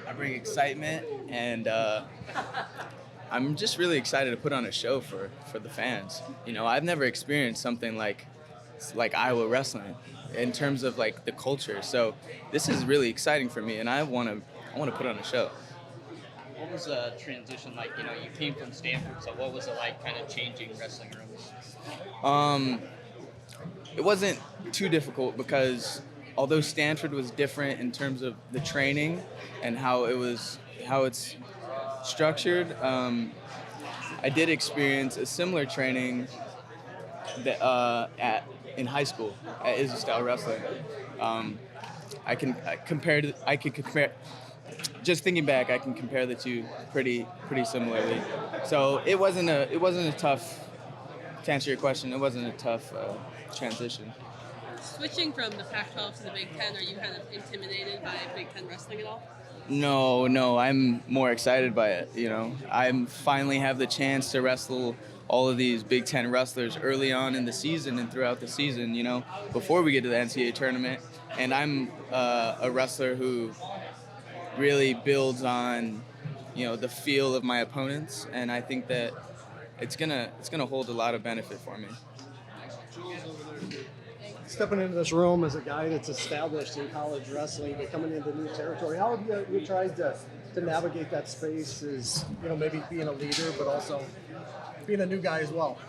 I bring excitement, and I'm just really excited to put on a show for the fans. You know, I've never experienced something like Iowa wrestling in terms of like the culture. So this is really exciting for me, and I want to put on a show. What was the transition like? You know, you came from Stanford, so what was it like kind of changing wrestling rooms? Um, it wasn't too difficult because although Stanford was different in terms of the training and how it's structured, I did experience a similar training that at in high school at Izzy Style Wrestling. Um, I could compare. Just thinking back, I can compare the two pretty similarly. So it wasn't a tough. To answer your question, it wasn't a tough transition. Switching from the Pac-12 to the Big Ten, are you kind of intimidated by Big Ten wrestling at all? No, no, I'm more excited by it. You know, I finally have the chance to wrestle all of these Big Ten wrestlers early on in the season and throughout the season. You know, before we get to the NCAA tournament, and I'm a wrestler who really builds on, you know, the feel of my opponents, and I think that it's gonna hold a lot of benefit for me. Stepping into this room as a guy that's established in college wrestling, but coming into new territory, how have you tried to navigate that space as, maybe being a leader, but also being a new guy as well?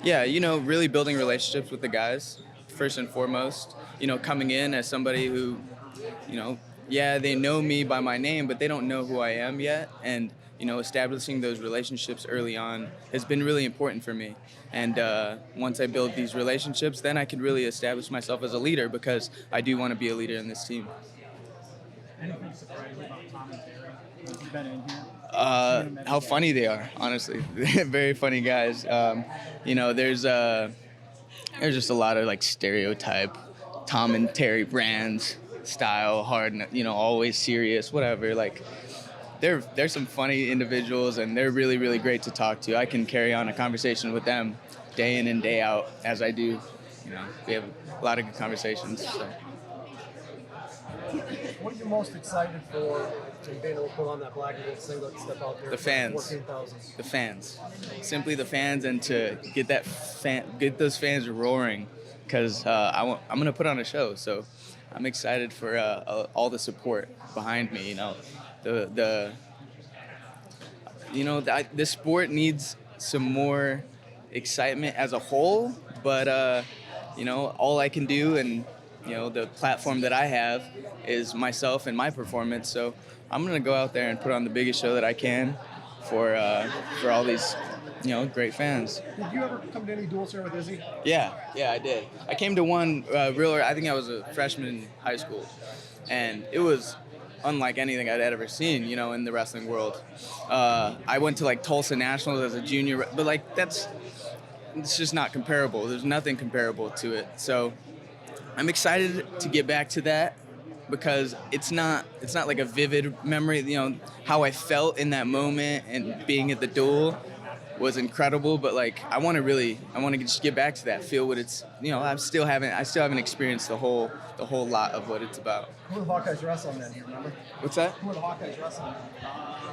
Yeah, you know, really building relationships with the guys first and foremost. You know, coming in as somebody who, you know, yeah, they know me by my name, but they don't know who I am yet. And, you know, establishing those relationships early on has been really important for me. And once I build these relationships, then I can really establish myself as a leader because I do want to be a leader in this team. Anything surprising about Tom and Terry? You've been in here. How funny they are, honestly. Very funny guys. You know, there's just a lot of like stereotype Tom and Terry Brands style, hard, you know, always serious, whatever. Like they're some funny individuals, and they're really, really great to talk to. I can carry on a conversation with them day in and day out as I do. You know, we have a lot of good conversations. So. What are you most excited for in being able to put on that black and gold singlet and step out there? The fans. 14,000. The fans, simply the fans, and to get get those fans roaring, because I'm gonna put on a show. So I'm excited for all the support behind me. You know, this sport needs some more excitement as a whole, but you know, all I can do, and you know, the platform that I have is myself and my performance. So I'm gonna go out there and put on the biggest show that I can for all these, you know, great fans. Did you ever come to any duels here with Izzy? Yeah, I did. I came to one I think I was a freshman in high school, and it was unlike anything I'd ever seen, you know, in the wrestling world. I went to like Tulsa Nationals as a junior, but like it's just not comparable. There's nothing comparable to it. So I'm excited to get back to that because it's not like a vivid memory. You know, how I felt in that moment and being at the duel was incredible, but like I want to just get back to that, feel what it's, you know, I still haven't experienced the whole lot of what it's about. Who are the Hawkeyes wrestling then? Do you remember? What's that? Who are the Hawkeyes wrestling then?